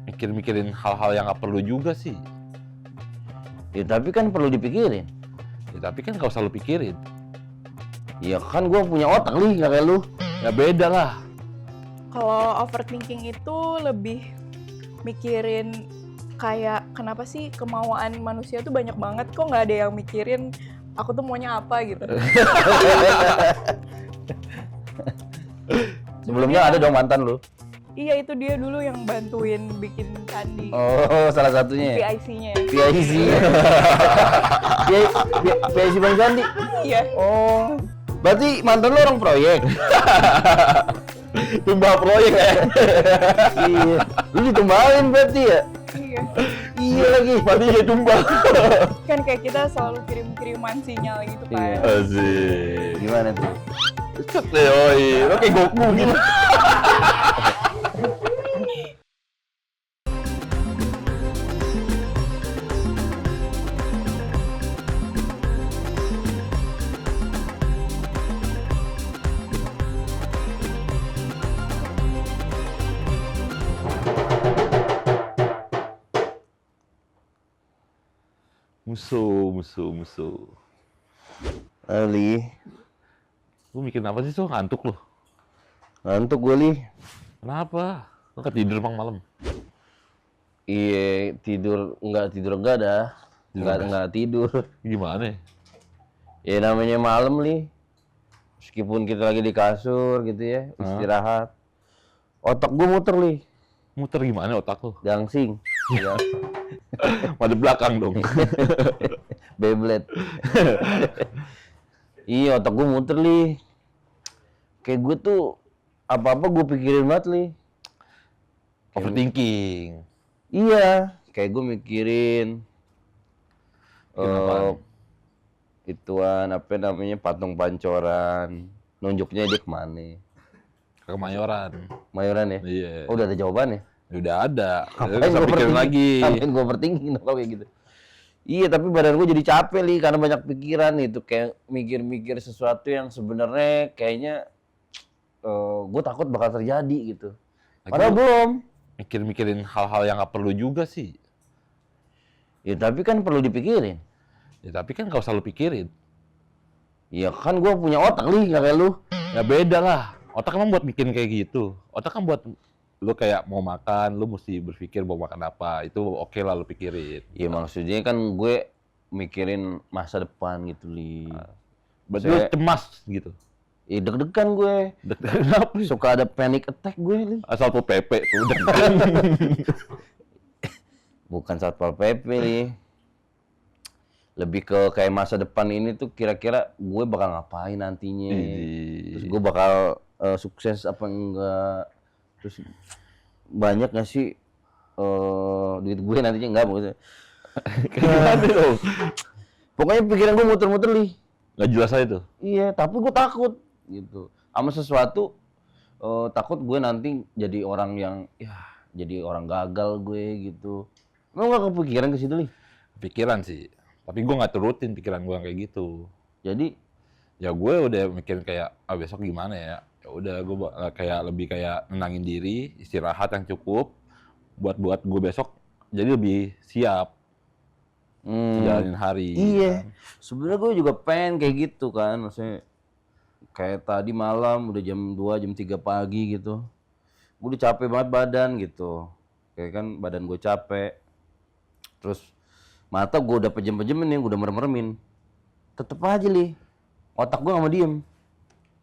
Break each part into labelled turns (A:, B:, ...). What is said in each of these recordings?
A: Mikir-mikirin hal-hal yang nggak perlu juga sih.
B: Ya tapi kan perlu dipikirin.
A: Ya tapi kan nggak usah lu pikirin.
B: Ya kan gua punya otak nih, nggak kayak lu.
A: Ya beda lah.
C: Kalau overthinking itu lebih mikirin kayak kenapa sih kemauan manusia tuh banyak banget, kok nggak ada yang mikirin aku tuh maunya apa gitu.
B: Sebelumnya ada dong mantan lu.
C: Iya, itu dia dulu yang bantuin bikin candi.
B: Oh, salah satunya.
C: PIC-nya.
B: PIC. PIC Bang Sandi.
C: Iya.
B: Oh, berarti mantan lu orang proyek.
A: Tumbal proyek ya.
B: Iya. Lu ditumbalin berarti ya?
C: Iya.
B: Iya lagi.
A: Berarti dia tumbal.
C: Kan kayak kita selalu kirim-kiriman sinyal gitu kan.
B: Iya.
A: Asik.
B: Gimana tuh?
A: Cet yoi. Lo kayak Goku gitu. Musuh.
B: Ali,
A: Lu mikirin apa sih, so? Ngantuk lu?
B: ngantuk gue li.
A: Kenapa? Lu nggak tidur bang malam?
B: Iya, tidur enggak dah. Enggak tidur.
A: Gimana?
B: Ya namanya malam li. Meskipun kita lagi di kasur gitu ya, istirahat. Otak gue muter li,
A: Muter gimana otak lu?
B: gangsing. Ya,
A: Pada belakang dong.
B: Beyblade. Iya, otak gue muter li. Kayak gue tuh apa-apa gue pikirin banget li.
A: Overthinking.
B: Iya, kayak gue mikirin
A: Kenapa?
B: ituan apa namanya patung pancoran, nunjuknya dia kemana?
A: Ke Kemayoran.
B: Mayoran ya?
A: Iya.
B: Oh, udah ada jawabannya.
A: Udah ada.
B: Ngapain
A: Bisa
B: gua
A: pikirin
B: overthinking?
A: lagi.
B: Ngapain gue overthinking kalau kayak gitu? Iya, tapi badan gue jadi capek li karena banyak pikiran itu, kayak mikir-mikir sesuatu yang sebenarnya kayaknya gue takut bakal terjadi gitu.
A: Lagi
B: Padahal
A: lu
B: belum.
A: Mikir-mikirin hal-hal yang nggak perlu juga sih.
B: Ya tapi kan perlu dipikirin.
A: Ya tapi kan nggak usah lu pikirin.
B: Ya kan gue punya otak li, nggak kayak lu.
A: Ya beda lah. Otak emang buat bikin kayak gitu. Otak kan buat lu kayak mau makan, lu mesti berpikir mau makan apa. Itu oke lah lu pikirin.
B: Ya maksudnya kan gue mikirin masa depan gitu li.
A: Berarti lu cemas gitu.
B: Ya deg-degan gue.
A: Kenapa?
B: Suka ada panic attack gue li.
A: Asal tuh PP tuh udah.
B: Bukan Satpol PP li. Lebih ke kayak masa depan ini tuh kira-kira gue bakal ngapain nantinya. Terus gue bakal sukses apa enggak. Terus banyak gak sih duit gue nantinya, enggak maksudnya.
A: Gimana dong?
B: Pokoknya pikiran gue muter-muter li.
A: Nggak jelas aja tuh.
B: Iya, tapi gue takut gitu. Sama sesuatu takut gue nanti jadi orang yang jadi orang gagal gue gitu. Emang gak kepikiran ke situ li?
A: Pikiran sih. Tapi gue nggak turutin pikiran gue kayak gitu.
B: Jadi
A: Ya gue udah mikirin kayak, besok gimana ya? Ya udah gue kayak lebih kayak nenangin diri, istirahat yang cukup buat gue besok jadi lebih siap jalanin hari.
B: iya.
A: Kan.
B: Sebenarnya gue juga pengen kayak gitu kan, maksudnya kayak tadi malam udah jam 2, jam 3 pagi gitu. Gue udah capek banget badan gitu. Kayak kan badan gue capek. Terus mata gue udah pejem-pejemin nih, udah merem-meremin. Tetep aja li, otak gue gak mau diem.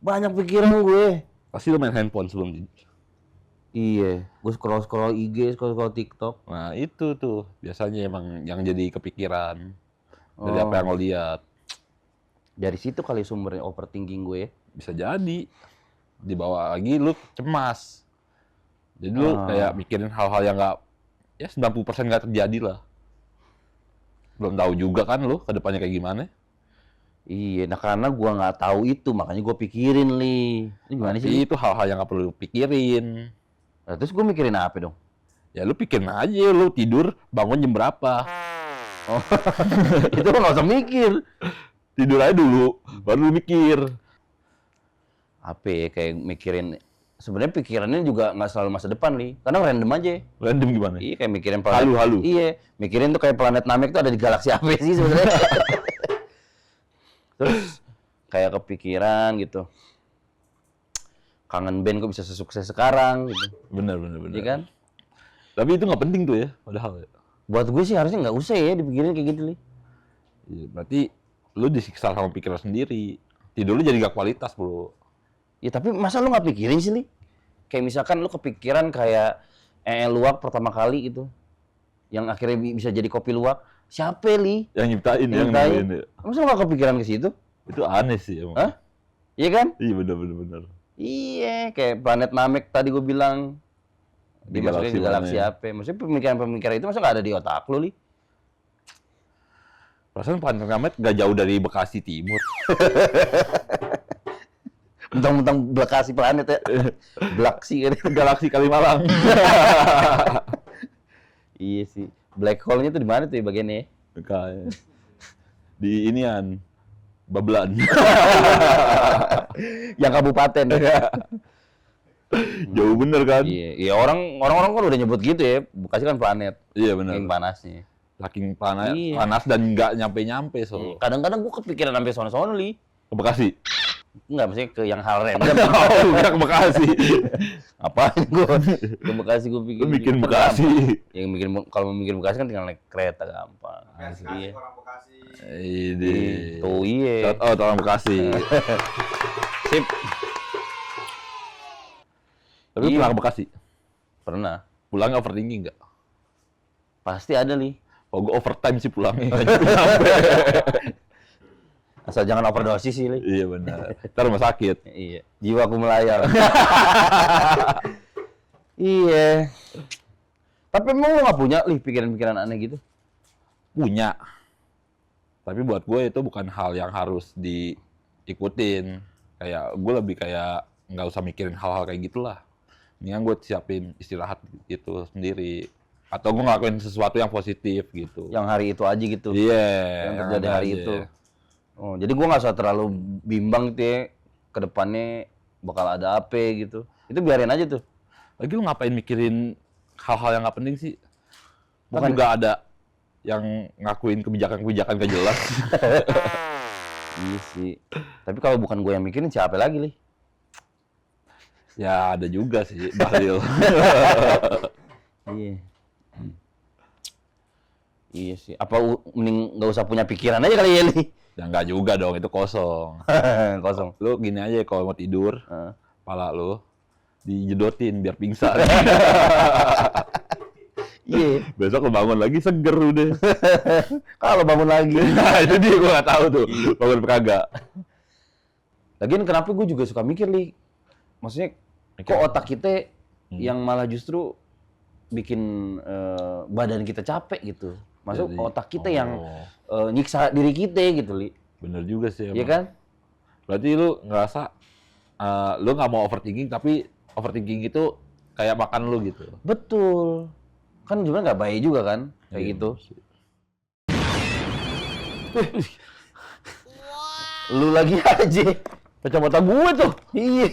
B: Banyak pikiran gue.
A: Pasti lu main handphone sebelum tidur.
B: Iya, gue scroll IG, scroll TikTok.
A: Nah itu tuh biasanya emang yang jadi kepikiran dari apa yang lo lihat.
B: Dari situ kali sumbernya overthinking gue.
A: Bisa jadi dibawa lagi lu cemas. Jadi lu kayak mikirin hal-hal yang nggak, ya 90% nggak terjadi lah. Belum tahu juga kan lu ke depannya kayak gimana.
B: Iya, nah karena gue nggak tahu itu, makanya gue pikirin li. Ini gimana sih?
A: Itu hal-hal yang nggak perlu lu pikirin.
B: Nah, terus gue mikirin apa dong?
A: Ya lu pikirin aja, lu tidur bangun jam berapa.
B: Oh, itu lo nggak usah mikir.
A: Tidur aja dulu, baru lu mikir.
B: Apa ya, kayak mikirin sebenarnya pikirannya juga nggak selalu masa depan nih. Kadang random aja.
A: Random gimana?
B: Iya kayak mikirin planet.
A: Halu-halu.
B: Iya, mikirin tuh kayak planet Namek tuh ada di galaksi apa sih sebenarnya. Terus kayak kepikiran gitu. Kangen band kok bisa sesukses sekarang gitu.
A: Bener.
B: Iya kan?
A: Tapi itu nggak penting tuh ya, padahal ya.
B: Buat gue sih harusnya nggak usah ya dipikirin kayak gitu nih.
A: Iya, berarti lu disiksa sama pikiran sendiri. Tidur lu jadi gak kualitas, bro.
B: Ya tapi masa lu nggak pikirin sih, Li? Kayak misalkan lu kepikiran kayak luwak pertama kali gitu. Yang akhirnya bisa jadi kopi luwak. Siapa, Li?
A: Yang nyiptain, yang
B: Nyiptain.
A: nyiptain. Ya.
B: Masa lu nggak kepikiran ke situ?
A: Itu aneh sih emang.
B: Hah? Iya kan?
A: Iya bener.
B: Iya, kayak planet Namek tadi gue bilang.
A: Di
B: Dimasukin
A: galaksi
B: di galaksi
A: mana ya?
B: apa? Maksudnya pemikiran-pemikiran itu masa nggak ada di otak lu, Li?
A: Perasaan planet Namek gak jauh dari Bekasi Timur.
B: Mentang-mentang Bekasi planet ya. Blaksi kan.
A: Galaksi Kalimalang.
B: Iya sih. Black hole-nya tuh di mana tuh ya bagiannya?
A: Kayak di inian Babelan.
B: Yang kabupaten.
A: Jauh bener kan?
B: Iya, iya orang-orang kan udah nyebut gitu ya. Bekasi kan planet.
A: Iya bener.
B: Saking panasnya.
A: Saking panas,
B: Iya.
A: panas dan nggak nyampe so.
B: Kadang-kadang gua kepikiran sampai sono-sono, Li.
A: Ke Bekasi.
B: Enggak, maksudnya ke yang hal random.
A: Oh, udah ke Bekasi.
B: Apaan gua? Ke Bekasi gua pikir.
A: Lu bikin Bekasi.
B: Yang bikin kalau mau bikin Bekasi kan tinggal naik kereta gampang. Iya.
D: Orang Bekasi.
A: Ini.
B: Tuh iya.
A: Shout out orang Bekasi.
B: Sip.
A: Tapi
B: Iya.
A: pernah ke Bekasi?
B: Pernah.
A: Pulangnya overthinking nggak?
B: Pasti ada, Li.
A: Oh, gue overtime sih pulangnya.
B: Asal jangan overdosis sih, Li.
A: Iya benar. Ntar rumah sakit.
B: Iya. Jiwaku melayang. Iya. Tapi emang lu nggak punya, Li, pikiran-pikiran aneh gitu?
A: Punya. Tapi buat gue itu bukan hal yang harus diikutin. Kayak gue lebih kayak nggak usah mikirin hal-hal kayak gitulah. Mendingan gue siapin istirahat itu sendiri. Atau gue ngelakuin sesuatu yang positif gitu.
B: Yang hari itu aja gitu?
A: Iya.
B: Yang terjadi
A: ada
B: hari
A: aja.
B: itu? Oh, jadi gua nggak usah terlalu bimbang gitu ya, ke depannya bakal ada apa gitu. Itu biarin aja tuh.
A: Lagi lu ngapain mikirin hal-hal yang nggak penting sih? Kan
B: Bukan-
A: juga ada yang ngakuin kebijakan-kebijakan gak jelas.
B: Iya sih. Tapi kalau bukan gue yang mikirin, siapa lagi, Li?
A: Ya ada juga sih, Bahlil.
B: Iya. Iya sih. Apa mending nggak usah punya pikiran aja kali ya, Li?
A: Ya nggak juga dong, itu kosong.
B: Kosong.
A: Lu gini aja kalau mau tidur,
B: Heeh.
A: kepala lu dijedotin biar pingsan.
B: Iya.
A: Besok lu bangun lagi seger udah.
B: Kalau bangun lagi.
A: Nah itu dia gua nggak tahu tuh, bangun apa kagak.
B: Lagian kenapa gue juga suka mikir, Li? Maksudnya, kok otak kita yang malah justru bikin badan kita capek gitu. Masuk
A: Jadi,
B: otak kita yang nyiksa diri kita gitu, Li.
A: Bener juga sih emang.
B: Iya kan?
A: Berarti lu ngerasa lu nggak mau overthinking, tapi overthinking itu kayak makan lu gitu.
B: Betul. Kan juga nggak baik juga kan, kayak
A: Iya,
B: gitu.
A: sih.
B: Lu lagi aja.
A: Kacamata gue tuh
B: Iya.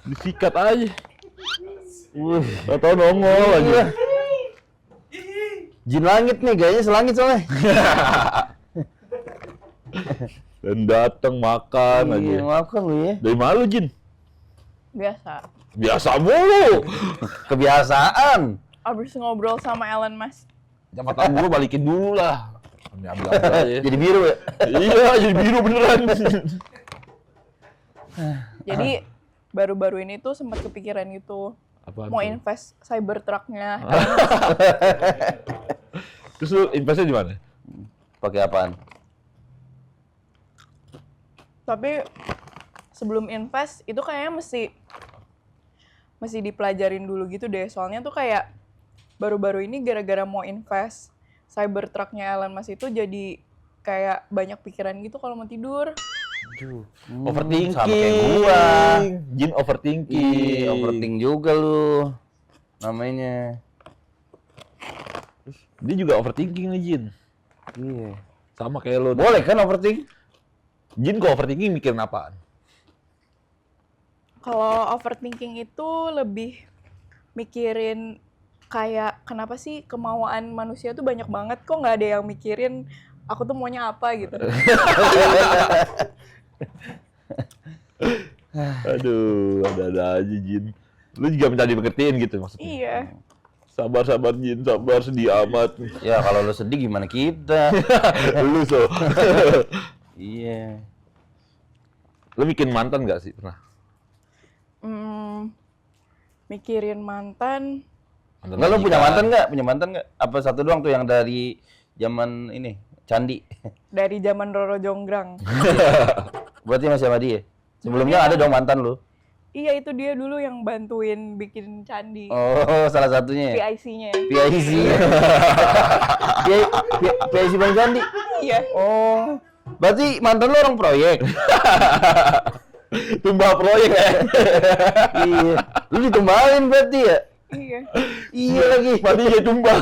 A: disikat aja.
B: Wih.
A: Atau nongol lagi.
B: Iya. Jin langit nih, gayanya selangit soalnya.
A: Dan datang makan aja.
B: Iya, maafkan lu ya.
A: Dari mana lu, Jin?
C: Biasa.
A: Biasa mulu.
B: Kebiasaan.
C: Abis ngobrol sama Elon Musk.
A: Kacamata gue balikin dulu lah. Ambil aja.
B: Jadi biru ya.
A: Iya, jadi biru beneran.
C: Jadi baru-baru ini tuh sempat kepikiran gitu.
A: Apaan
C: Mau
A: tuh?
C: invest Cybertruck-nya.
A: Terus lu investnya di mana?
B: Pakai apaan?
C: Tapi sebelum invest itu kayaknya mesti dipelajarin dulu gitu deh. Soalnya tuh kayak baru-baru ini gara-gara mau invest Cybertruck-nya Elon Musk itu jadi kayak banyak pikiran gitu kalau mau tidur.
A: Overthinking.
B: Sama kayak gua.
A: Jin overthinking.
B: Iya, overthink juga lu. Namanya.
A: Dia juga overthinking nih, Jin.
B: Iya.
A: Sama kayak lo.
B: Boleh kan overthink?
A: Jin kok overthinking mikirin apaan?
C: Kalau overthinking itu lebih mikirin kayak kenapa sih kemauan manusia tuh banyak banget, kok nggak ada yang mikirin aku tuh maunya apa gitu.
A: Aduh, ada aja Jin. Lu juga minta dimengertiin gitu maksudnya.
C: Iya.
A: Sabar Jin, sabar, sedih amat.
B: Ya kalau lu sedih gimana kita?
A: Lu so.
B: Iya.
A: Lu bikin mantan nggak sih pernah?
C: Mikirin mantan.
B: Enggak, lu punya mantan nggak? Punya mantan nggak? Apa satu doang tuh yang dari zaman ini candi?
C: Dari zaman Roro Jonggrang.
B: Berarti masih sama dia. Sebelumnya ada dong mantan lu.
C: Iya, itu dia dulu yang bantuin bikin candi.
B: Oh, salah satunya. Ya?
C: PIC-nya.
B: PIC. PIC Bang Candi.
C: Iya.
B: Oh. Berarti mantan lu orang proyek.
A: Tumbal proyek ya.
B: Iya. Lu ditumbalin berarti ya?
C: Iya.
B: Iya lagi.
A: Berarti dia tumbal.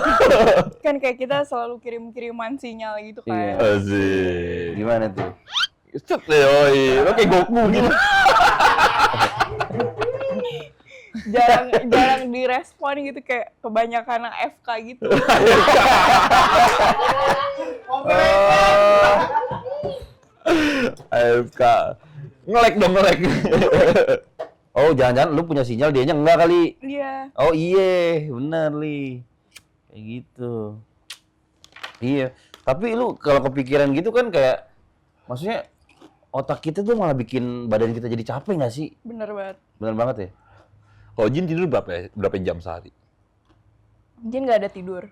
C: Kan kayak kita selalu kirim-kiriman sinyal gitu kan.
B: Iya.
A: Asik.
B: Gimana tuh?
A: Set deh, oi. Lo kayak Goku gitu.
C: jarang direspon gitu, kayak kebanyakan AFK gitu.
A: AFK. Ngelek dong, ngelek.
B: Oh, jangan-jangan lu punya sinyal, dianya enggak kali.
C: Iya.
B: Oh iya, bener Li. Kayak gitu. Iya. Tapi lu kalau kepikiran gitu kan kayak, maksudnya otak kita tuh malah bikin badan kita jadi capek nggak sih?
C: Bener banget.
B: Bener banget ya?
A: Kalau Jin tidur berapa jam sehari?
C: Jin nggak ada tidur.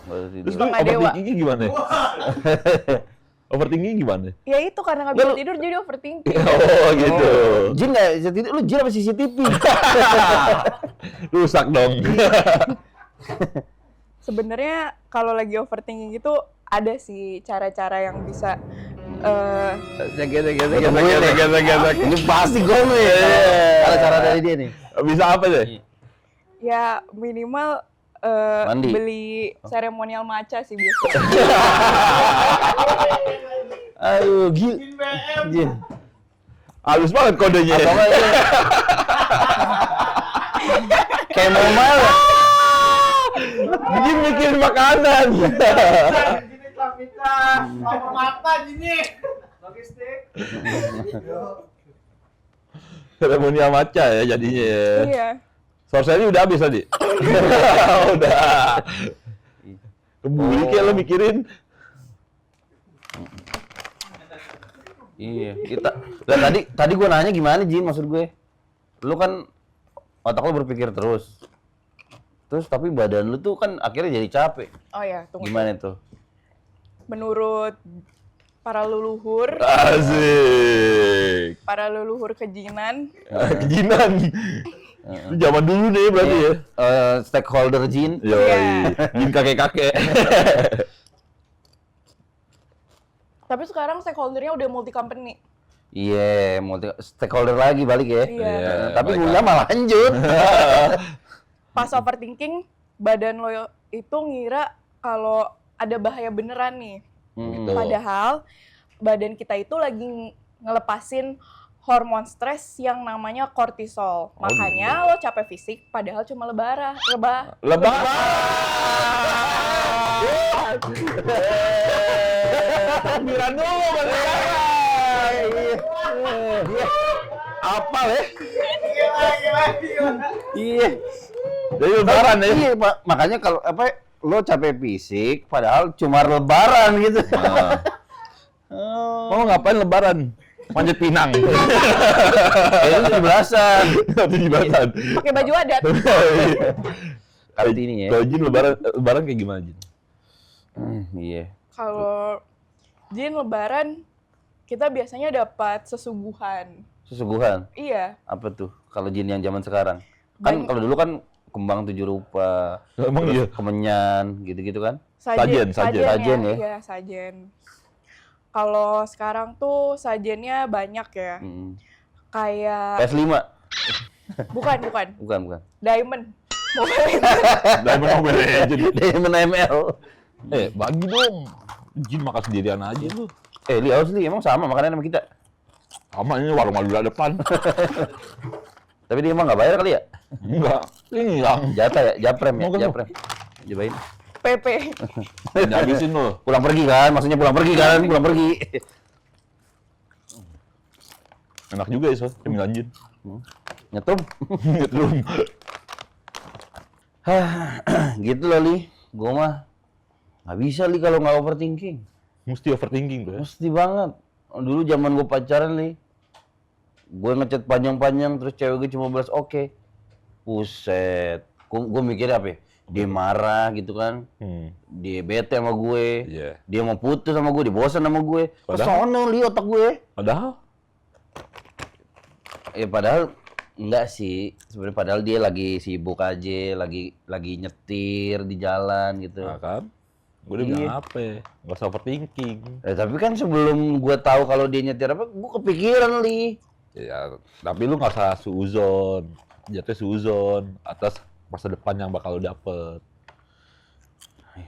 B: Nggak ada
A: Terus
B: tidur.
A: lu
C: Setengah dewa.
A: overthinking gimana? Overthinking gimana?
C: Ya itu karena nggak bisa tidur jadi overthinking.
A: Oh gitu.
B: Jin nggak bisa tidur, lu Jin apa CCTV?
A: Rusak dong.
C: Sebenarnya kalau lagi overthinking itu ada sih cara-cara yang bisa
A: Sakit.
B: Ini pasti gue nih. Ada cara dari dia nih.
A: Bisa apa deh?
C: ya minimal
B: Mandi.
C: beli seremonial matcha sih biasanya.
B: Aduh, Jin.
A: Halus banget kodenya.
B: Apa nggak ini? Kayak mau malah.
A: Jin mikirin makanan.
D: Lapar mata gini. Logistik.
A: Seremonial matcha ya jadinya ya.
C: Iya.
A: Source-nya udah habis tadi. Udah. Kebuli kayak lo mikirin.
B: Iya, kita. Lah tadi gue nanya gimana Jin, maksud gue. Lu kan otak lu berpikir terus. Terus tapi badan lu tuh kan akhirnya jadi capek.
C: Oh ya, tunggu.
B: Gimana tuh?
C: Menurut para leluhur,
A: Asik.
C: para leluhur kejinan,
A: Kejinan. Itu zaman dulu nih berarti ya.
B: Stakeholder Jin.
A: Yoi. Jin kakek-kakek.
C: tapi sekarang stakeholdernya udah multi company.
B: Iya, multi stakeholder lagi balik ya.
C: Iya.
B: Tapi
A: balik
B: punya malah lanjut.
C: Pas overthinking, badan lo itu ngira kalau ada bahaya beneran nih.
A: Gitu.
C: Padahal badan kita itu lagi ngelepasin hormon stres yang namanya kortisol. Makanya lo capek fisik padahal cuma
A: Lebaran. Takbiran dulu apa ya?
B: Iya.
A: Jadi lebaran ya.
B: Iya, Pak. Makanya kalau lo capek fisik padahal cuma lebaran gitu.
A: Mau ngapain lebaran? Manjat pinang.
B: Itu 17-an.
A: 17-an.
C: Pakai baju adat.
B: Kali ini ya.
A: Kalau Jin lebaran kayak gimana Jin?
B: Iya.
C: Kalau Jin lebaran, kita biasanya dapat sesuguhan.
B: Sesuguhan.
C: Iya.
B: Apa tuh? Kalau Jin yang zaman sekarang. Kan kalau dulu kan kembang 7 rupa.
A: Emang
B: terus
A: iya?
B: kemenyan, gitu-gitu kan?
A: Sajen
B: Sajen ya?
C: Iya, sajen. Kalau sekarang tuh sajennya banyak ya. Kayak
B: PS5.
C: bukan.
B: Bukan.
C: Diamond.
A: Diamond Mobile Legends.
B: Diamond ML.
A: Bagi dong. Jin makan sendirian aja lu.
B: Li harus Li, emang sama makanannya sama kita.
A: Sama ini warung Madura depan.
B: Tapi dia emang nggak bayar kali ya?
A: Enggak. Hilang.
B: Jatah ya, japrem ya,
A: Mau kan,
B: japrem. Cobain.
C: PP.
A: Habisin lo.
B: Pulang pergi kan, maksudnya pulang pergi kan, pulang pergi.
A: Enak juga ya, so. Cemilan Jin.
B: Nyetum.
A: Ngetrum.
B: Gitu loh, Li. Gua mah nggak bisa, Li, kalau nggak overthinking.
A: Mesti overthinking tuh ya.
B: Mesti banget. Dulu zaman gue pacaran, Li, gue ngechat panjang-panjang terus cewek gue cuma balas oke. Buset. Gue mikirnya apa ya? Dia marah gitu kan. Dia bete sama gue.
A: Iya.
B: Dia mau putus sama gue, dia bosan sama gue.
A: Padahal-
B: Kesono, Li, otak gue.
A: Padahal
B: Ya padahal enggak sih. Sebenarnya padahal dia lagi sibuk aja, lagi nyetir di jalan gitu.
A: nah kan, gue udah
B: Iya.
A: bilang apa ya? Nggak usah overthinking.
B: Tapi kan sebelum gue tahu kalau dia nyetir apa, gue kepikiran, Li.
A: Ya, tapi lu nggak usah suuzon. Jatuhnya suuzon atas masa depan yang bakal lu dapet.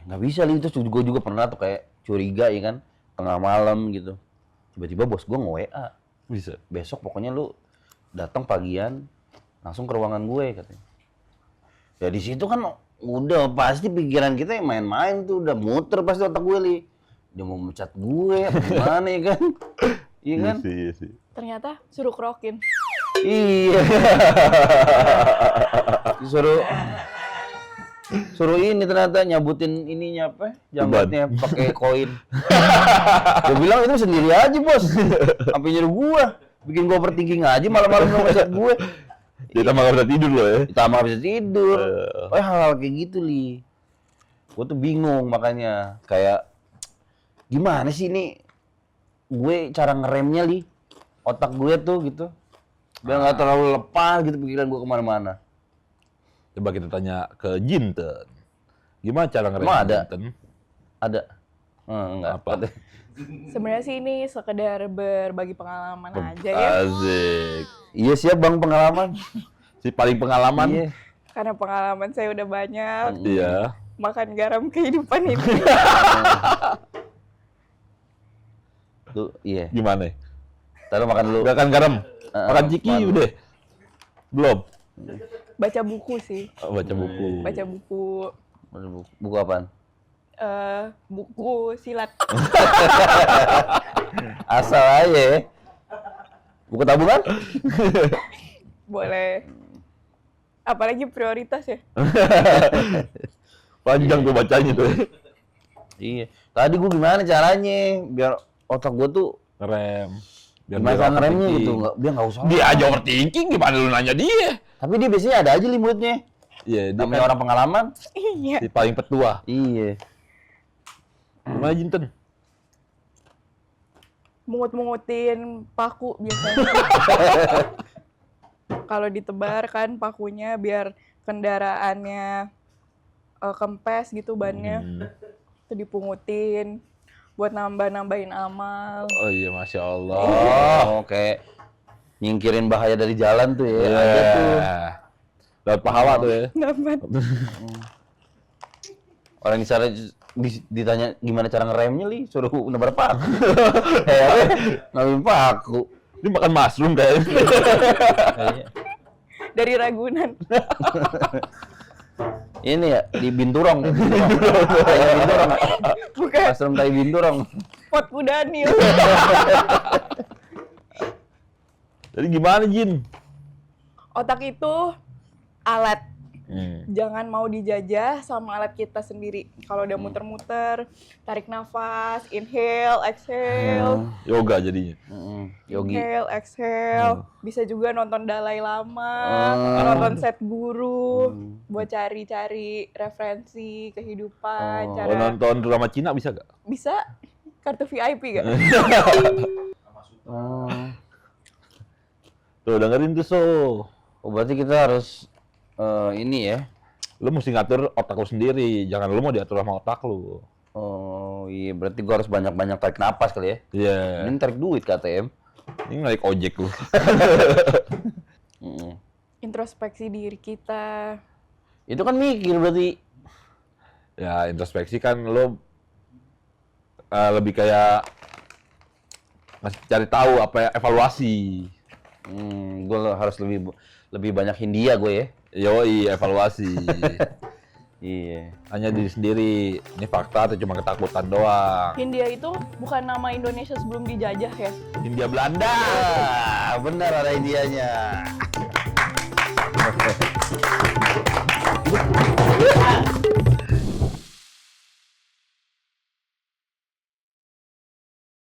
B: Nggak bisa, Li. Itu gue juga pernah tuh kayak curiga ya kan, tengah malam gitu. Tiba-tiba bos gue nge-WA.
A: Bisa.
B: Besok pokoknya lu datang pagian langsung ke ruangan gue katanya. Ya di situ kan udah pasti pikiran kita yang main-main tuh udah muter pasti otak gue, Li. Dia mau mecat gue apa gimana ya kan? Iya kan?
A: Iya sih.
C: Ternyata suruh kerokin.
B: Iya. Suruh ini ternyata nyabutin ininya apa? Jangkatnya pakai koin. Gue bilang itu sendiri aja, Bos. Sampai nyuruh gua. Bikin gua overthinking aja malam-malam nggak ngechat gue.
A: Dia tambah nggak bisa tidur loh ya.
B: Ditambah bisa tidur. Oh, hal-hal kayak gitu, Li. Gue tuh bingung makanya. Kayak gimana sih ini gue cara ngeremnya, Li? Otak gue tuh gitu. Biar nggak terlalu lepas gitu pikiran gue kemana-mana.
A: Coba kita tanya ke Jinten. Gimana cara ngerem
B: Emang ada?
A: Jinten?
B: Ada? Enggak.
A: Apa?
C: Sebenarnya sih ini sekedar berbagi pengalaman aja ya.
A: Asik.
B: Iya, siap Bang, pengalaman.
A: Si paling pengalaman.
B: Iya.
C: Karena pengalaman saya udah banyak
A: Iya.
C: makan garam kehidupan ini.
B: Tuh, iya.
A: Gimana?
B: Taruh makan dulu.
A: Udah kan garam? Makan ciki
B: makan.
A: udah? Belum?
C: Baca buku sih.
A: Oh, baca buku.
C: Baca buku
B: Buku apaan?
C: buku silat.
B: Asal aja ya. Buku tabungan?
C: Boleh. Apalagi prioritas ya.
A: Panjang tuh bacanya tuh.
B: Iya. Tadi gue gimana caranya biar otak gue tuh
A: Ngerem. Biar
B: gimana
A: dia
B: cara ngeremnya
A: overthinking.
B: gitu, dia nggak usah.
A: Dia aja overthinking, gimana lu nanya dia?
B: Tapi dia biasanya ada aja li mulutnya.
A: Iya, dia
B: Namanya
A: kan
B: orang pengalaman.
C: Iya.
A: si paling petua.
B: Iya.
A: Gimana Jinten?
C: Mungut-mungutin paku biasanya. Kalau ditebar kan pakunya biar kendaraannya kempes gitu bannya. Itu dipungutin buat nambah-nambahin amal.
A: Oh iya, Masya Allah.
B: Oh, kayak nyingkirin bahaya dari jalan tuh ya.
A: Iya.
B: Ada tuh.
A: Dapat pahala tuh ya.
C: Dapat.
B: Orang ditanya gimana cara ngeremnya li, suruh nebar paku. Hehehe, ngambil paku.
A: Dia makan mushroom kayaknya.
B: Kayaknya.
C: Dari Ragunan.
B: Ini ya di Binturong. Kayak Binturong.
C: Bukan
B: Mushroom tai Binturong.
C: pot Daniel.
A: Jadi gimana Jin?
C: Otak itu alat.
A: Hmm.
C: Jangan mau dijajah sama alat kita sendiri. Kalau udah muter-muter, tarik nafas, inhale, exhale.
A: Yoga jadinya.
B: Yogi.
C: Inhale, exhale. Bisa juga nonton Dalai Lama, nonton set guru, buat cari-cari referensi kehidupan,
A: Kalau
C: cara
A: nonton drama Cina bisa gak?
C: bisa kartu VIP gak?
B: Oh.
A: Tuh dengerin tuh so.
B: Oh, berarti kita harus ini ya.
A: Lu mesti ngatur otak lu sendiri. Jangan lu mau diatur sama otak lu.
B: Oh iya, berarti gua harus banyak-banyak tarik napas kali ya.
A: Iya.
B: Ini tarik duit ke ATM.
A: Ini naik ojek lu.
C: Introspeksi diri kita.
B: Itu kan mikir berarti.
A: Ya introspeksi kan lu lebih kayak cari tahu apa ya, evaluasi.
B: Gua harus lebih banyak Hindia gue ya.
A: Yoi, evaluasi.
B: Iya.
A: Hanya diri sendiri. Ini fakta atau cuma ketakutan doang?
C: Hindia itu bukan nama Indonesia sebelum dijajah ya?
A: Hindia Belanda.
B: Benar ada Indianya.